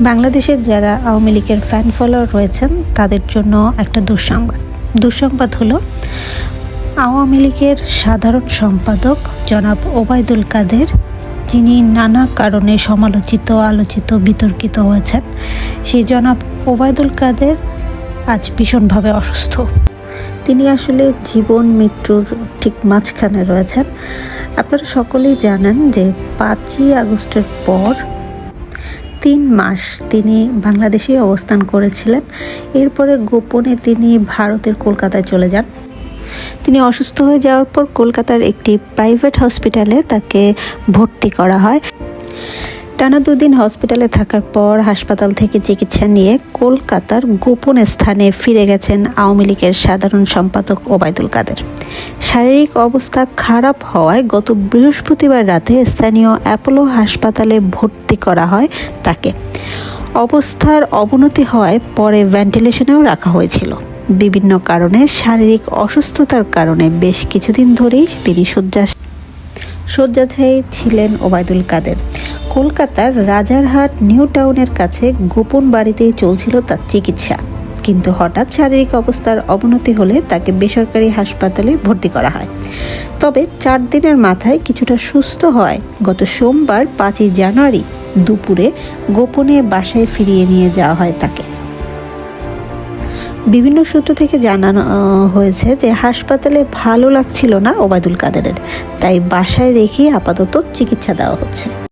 বাংলাদেশের যারা আওয়ামী লীগের ফ্যান ফলোয়ার রয়েছেন তাদের জন্য একটা দুঃসংবাদ হলো আওয়ামী লীগের সাধারণ সম্পাদক জনাব ওবায়দুল কাদের, যিনি নানা কারণে সমালোচিত, আলোচিত, বিতর্কিত হয়েছেন, সেই জনাব ওবায়দুল কাদের আজ ভীষণভাবে অসুস্থ। তিনি আসলে জীবন মৃত্যুর ঠিক মাঝখানে রয়েছেন। আপনারা সকলেই জানেন যে 5ই আগস্টের পর 3 মাস তিনি বাংলাদেশে অবস্থান করেছিলেন। এরপরে গোপনে তিনি ভারতের কলকাতায় চলে যান। তিনি অসুস্থ হয়ে যাওয়ার পর কলকাতার একটি প্রাইভেট হসপিটালে তাকে ভর্তি করা হয়। টানা 2 দিন হসপিটালে থাকার পর হাসপাতাল থেকে চিকিৎসা নিয়ে কলকাতার গোপন স্থানে ফিরে গেছেন আওয়ামী লীগের সাধারণ সম্পাদক ওবায়দুল কাদের। শারীরিক অবস্থা খারাপ হওয়ায় গত বৃহস্পতিবার রাতে স্থানীয় অ্যাপোলো হাসপাতালে ভর্তি করা হয় তাকে। অবস্থার অবনতি হওয়ায় পরে ভেন্টিলেশনেও রাখা হয়েছিল। বিভিন্ন কারণে শারীরিক অসুস্থতার কারণে বেশ কিছুদিন ধরেই তিনি শয্যাশায়ী ছিলেন ওবায়দুল কাদের। কলকাতার রাজারহাট নিউ টাউনের কাছে গোপন বাড়িতেই চলছিল তার চিকিৎসা, কিন্তু হঠাৎ শারীরিক অবস্থার অবনতি হলে তাকে বেসরকারি হাসপাতালে ভর্তি করা হয়। তবে 4 দিনের মাথায় কিছুটা সুস্থ হয় গত সোমবার 5ই জানুয়ারি দুপুরে গোপনে বাসায় ফিরিয়ে নিয়ে যাওয়া হয় তাকে। বিভিন্ন সূত্র থেকে জানানো হয়েছে যে হাসপাতালে ভালো লাগছিল না ওবায়দুল কাদেরের, তাই বাসায় রেখে আপাতত চিকিৎসা দেওয়া হচ্ছে।